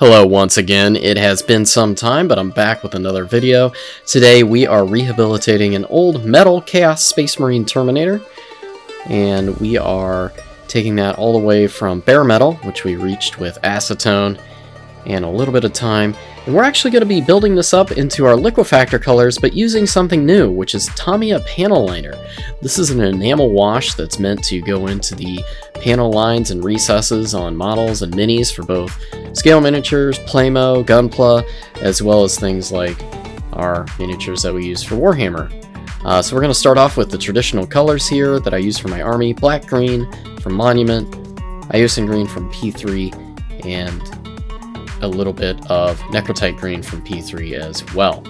Hello once again. It has been some time, but I'm back with another video. Today we are rehabilitating an old metal Chaos Space Marine Terminator, and we are taking that all the way from bare metal, which we reached with acetone and a little bit of time, and we're actually going to be building this up into our Liquefactor colors, but using something new, which is Tamiya panel liner. This is an enamel wash that's meant to go into the panel lines and recesses on models and minis for both scale miniatures, Playmo, Gunpla, as well as things like our miniatures that we use for Warhammer. So we're going to start off with the traditional colors here that I use for my army: black green from Monument, Iosan Green from P3, and a little bit of Necrotite Green from P3 as well.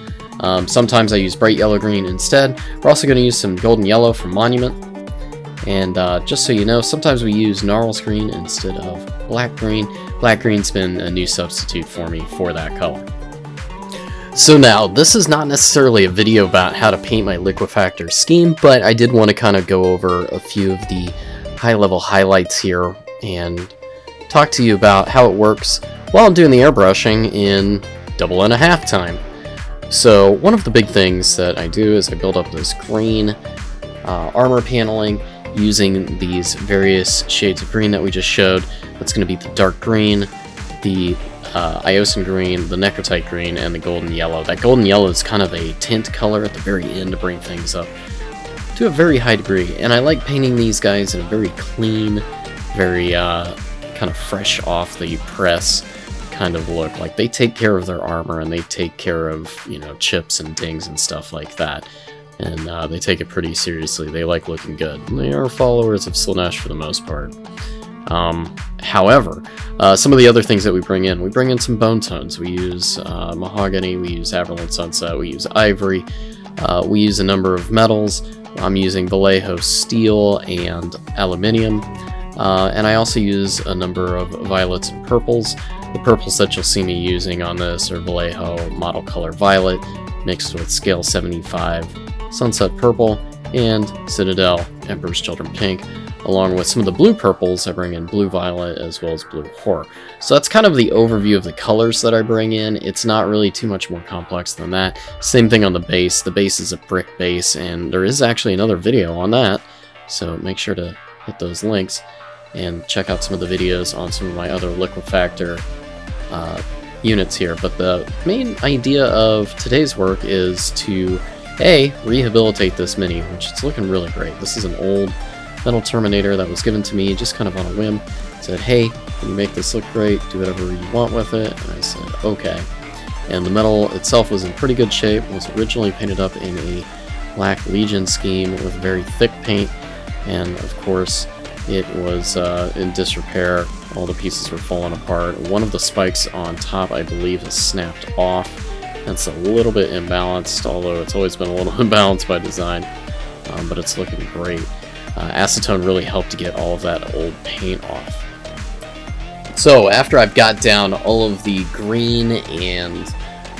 Sometimes I use bright yellow green instead. We're also going to use some golden yellow from Monument. And just so you know, sometimes we use Gnarls Green instead of black green. Black green's been a new substitute for me for that color. So now, this is not necessarily a video about how to paint my Liquefactor scheme, but I did want to kind of go over a few of the high-level highlights here and talk to you about how it works while I'm doing the airbrushing in 1.5 time. So one of the big things that I do is I build up this green armor paneling using these various shades of green that we just showed. That's going to be the dark green, the Iosan Green, the Necrotite Green, and the golden yellow. That golden yellow is kind of a tint color at the very end to bring things up to a very high degree, and I like painting these guys in a very clean, very kind of fresh off the press kind of look. Like, they take care of their armor and they take care of, you know, chips and dings and stuff like that, and they take it pretty seriously. They like looking good. They are followers of Slaanesh for the most part. However, some of the other things that we bring in some bone tones. We use mahogany, we use Averland Sunset, we use ivory, we use a number of metals. I'm using Vallejo steel and aluminium, and I also use a number of violets and purples. The purples that you'll see me using on this are Vallejo Model Color Violet mixed with Scale 75 Sunset Purple and Citadel Emperor's Children Pink, along with some of the blue purples. I bring in Blue Violet as well as Blue Horror. So that's kind of the overview of the colors that I bring in. It's not really too much more complex than that. Same thing on the base. The base is a brick base, and there is actually another video on that, so make sure to hit those links and check out some of the videos on some of my other Liquefactor units here. But the main idea of today's work is to rehabilitate this mini, which is looking really great. This is an old metal Terminator that was given to me just kind of on a whim. It said, hey, can you make this look great? Do whatever you want with it. And I said, okay. And the metal itself was in pretty good shape. It was originally painted up in a Black Legion scheme with very thick paint, and of course it was in disrepair. All the pieces were falling apart. One of the spikes on top, I believe, is snapped off. That's a little bit imbalanced, although it's always been a little imbalanced by design, but it's looking great. Acetone really helped to get all of that old paint off. So after I've got down all of the green and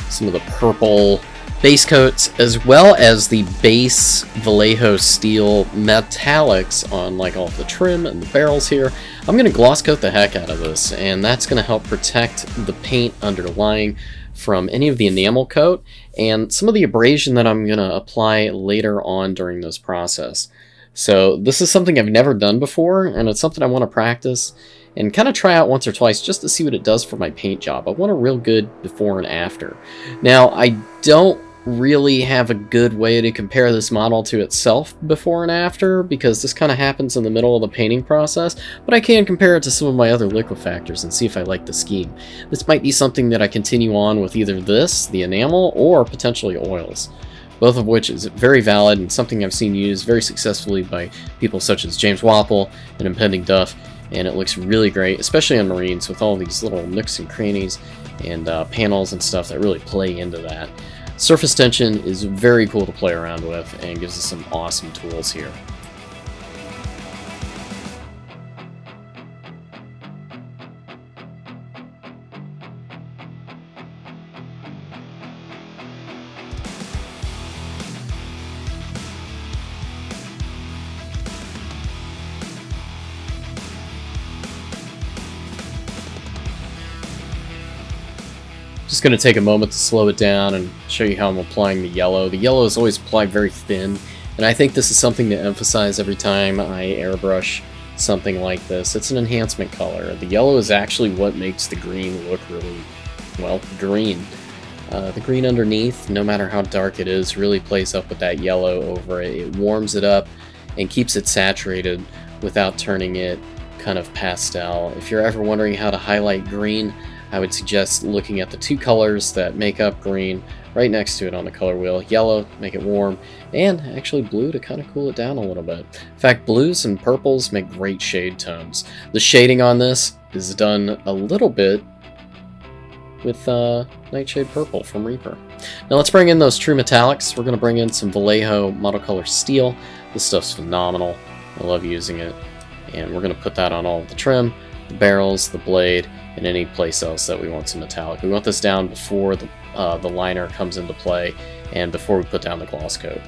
some of the purple base coats, as well as the base Vallejo steel metallics on like all of the trim and the barrels here, I'm going to gloss coat the heck out of this, and that's going to help protect the paint underlying from any of the enamel coat and some of the abrasion that I'm going to apply later on during this process. So this is something I've never done before, and it's something I want to practice and kind of try out once or twice just to see what it does for my paint job. I want a real good before and after. Now, I don't really have a good way to compare this model to itself before and after, because this kind of happens in the middle of the painting process, but I can compare it to some of my other Liquefactors and see if I like the scheme. This might be something that I continue on with either this, the enamel, or potentially oils, both of which is very valid and something I've seen used very successfully by people such as James Wapple and Impending Duff, and it looks really great, especially on Marines, with all these little nooks and crannies and panels and stuff that really play into that. Surface tension is very cool to play around with and gives us some awesome tools here. Just going to take a moment to slow it down and show you how I'm applying the yellow. The yellow is always applied very thin, and I think this is something to emphasize every time I airbrush something like this. It's an enhancement color. The yellow is actually what makes the green look really, well, green. The green underneath, no matter how dark it is, really plays up with that yellow over it. It warms it up and keeps it saturated without turning it kind of pastel. If you're ever wondering how to highlight green, I would suggest looking at the two colors that make up green right next to it on the color wheel. Yellow, make it warm, and actually blue to kind of cool it down a little bit. In fact, blues and purples make great shade tones. The shading on this is done a little bit with Nightshade Purple from Reaper. Now let's bring in those true metallics. We're going to bring in some Vallejo Model Color Steel. This stuff's phenomenal. I love using it. And we're going to put that on all of the trim, the barrels, the blade, and any place else that we want some metallic. We want this down before the liner comes into play and before we put down the gloss coat.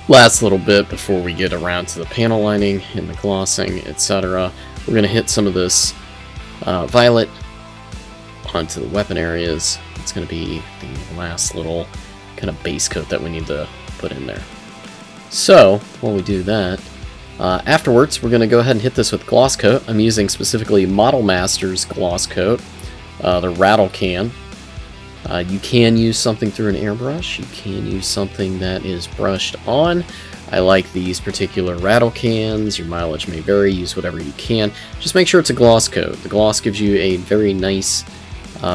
Last little bit before we get around to the panel lining and the glossing, etc. We're going to hit some of this violet onto the weapon areas. It's going to be the last little kind of base coat that we need to put in there. So while we do that, afterwards we're going to go ahead and hit this with gloss coat. I'm using specifically Model Master's gloss coat, the rattle can. You can use something through an airbrush. You can use something that is brushed on. I like these particular rattle cans. Your mileage may vary. Use whatever you can. Just make sure it's a gloss coat. The gloss gives you a very nice,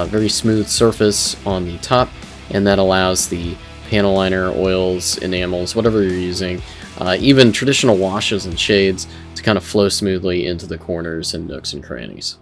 very smooth surface on the top, and that allows the panel liner, oils, enamels, whatever you're using, even traditional washes and shades, to kind of flow smoothly into the corners and nooks and crannies.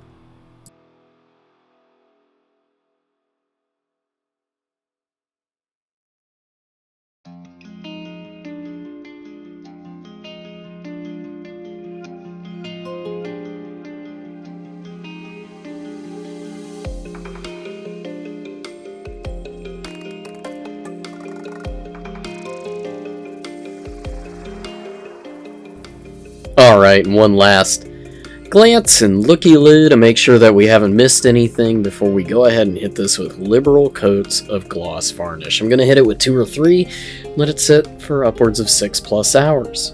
Alright, and one last glance and looky-loo to make sure that we haven't missed anything before we go ahead and hit this with liberal coats of gloss varnish. I'm going to hit it with 2 or 3, let it sit for upwards of 6+ hours.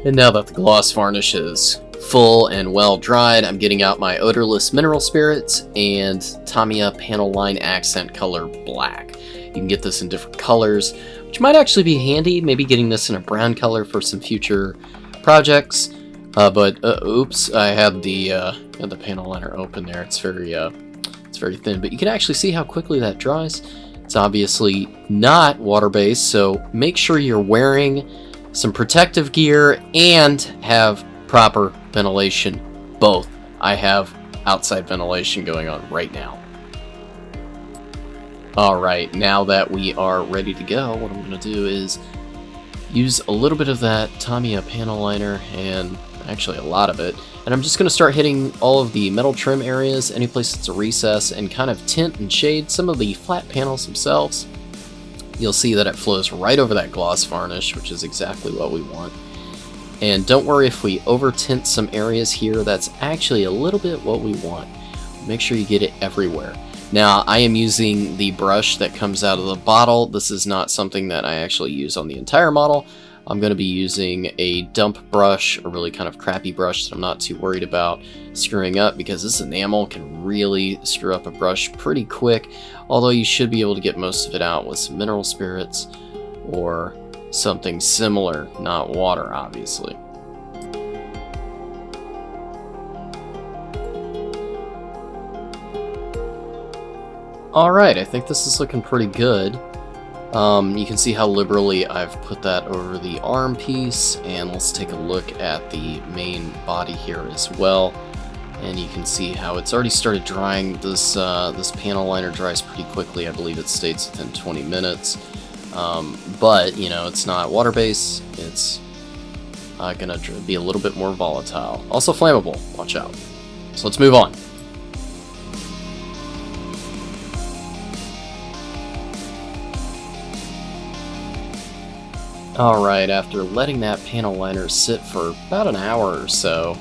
And now that the gloss varnish is full and well dried, I'm getting out my Odorless Mineral Spirits and Tamiya Panel Line Accent Color Black. You can get this in different colors, which might actually be handy, maybe getting this in a brown color for some future projects. Oops, I had the panel liner open there. It's very thin, but you can actually see how quickly that dries. It's obviously not water-based, so make sure you're wearing some protective gear and have proper ventilation. Both. I have outside ventilation going on right now. Alright, now that we are ready to go, what I'm going to do is use a little bit of that Tamiya panel liner, and actually a lot of it, and I'm just going to start hitting all of the metal trim areas, any place that's a recess, and kind of tint and shade some of the flat panels themselves. you'll see that it flows right over that gloss varnish, which is exactly what we want. And don't worry if we over tint some areas here, that's actually a little bit what we want. Make sure you get it everywhere. Now, I am using the brush that comes out of the bottle. This is not something that I actually use on the entire model. I'm going to be using a dump brush, a really kind of crappy brush that I'm not too worried about screwing up, because this enamel can really screw up a brush pretty quick, although you should be able to get most of it out with some mineral spirits or something similar, not water, obviously. Alright, I think this is looking pretty good. You can see how liberally I've put that over the arm piece, and let's take a look at the main body here as well. And you can see how it's already started drying. This panel liner dries pretty quickly. I believe it states within 20 minutes. But, you know, it's not water-based. It's gonna be a little bit more volatile. Also flammable, watch out. So let's move on. Alright, after letting that panel liner sit for about an hour or so,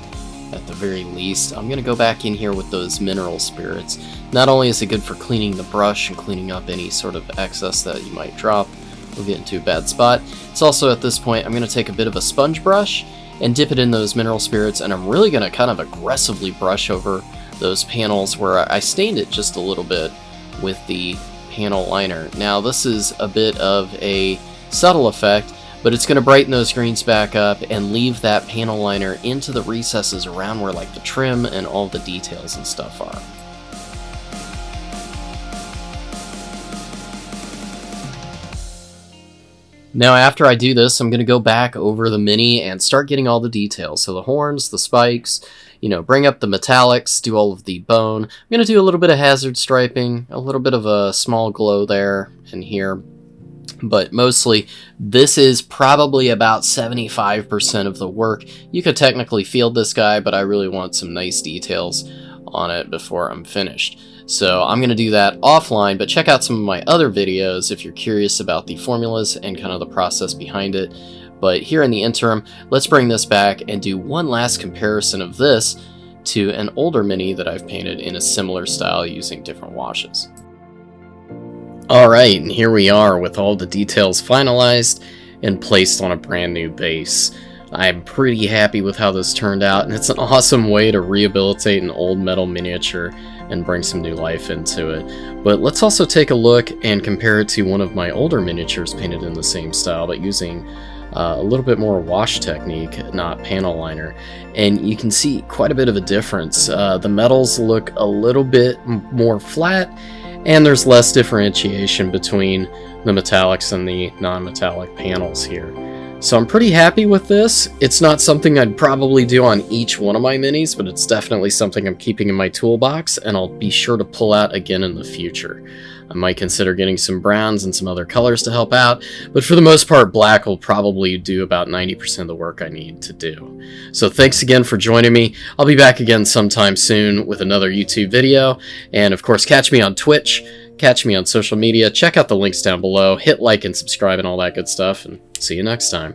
at the very least, I'm going to go back in here with those mineral spirits. Not only is it good for cleaning the brush and cleaning up any sort of excess that you might drop or get into a bad spot, it's also at this point I'm going to take a bit of a sponge brush and dip it in those mineral spirits, and I'm really going to kind of aggressively brush over those panels where I stained it just a little bit with the panel liner. Now this is a bit of a subtle effect, but it's going to brighten those greens back up and leave that panel liner into the recesses around where like the trim and all the details and stuff are. Now after I do this, I'm going to go back over the Mini and start getting all the details. So the horns, the spikes, you know, bring up the metallics, do all of the bone. I'm going to do a little bit of hazard striping, a little bit of a small glow there and here. But mostly, this is probably about 75% of the work. You could technically field this guy, but I really want some nice details on it before I'm finished. So I'm going to do that offline, but check out some of my other videos if you're curious about the formulas and kind of the process behind it. But here in the interim, let's bring this back and do one last comparison of this to an older Mini that I've painted in a similar style using different washes. Alright, and here we are with all the details finalized and placed on a brand new base. I'm pretty happy with how this turned out, and it's an awesome way to rehabilitate an old metal miniature and bring some new life into it. But let's also take a look and compare it to one of my older miniatures painted in the same style, but using a little bit more wash technique, not panel liner. And you can see quite a bit of a difference. The metals look a little bit more flat, and there's less differentiation between the metallics and the non-metallic panels here. So I'm pretty happy with this. It's not something I'd probably do on each one of my minis, but it's definitely something I'm keeping in my toolbox, and I'll be sure to pull out again in the future. I might consider getting some browns and some other colors to help out, but for the most part, black will probably do about 90% of the work I need to do. So thanks again for joining me. I'll be back again sometime soon with another YouTube video, and of course, catch me on Twitch, catch me on social media, check out the links down below, hit like and subscribe and all that good stuff, and see you next time.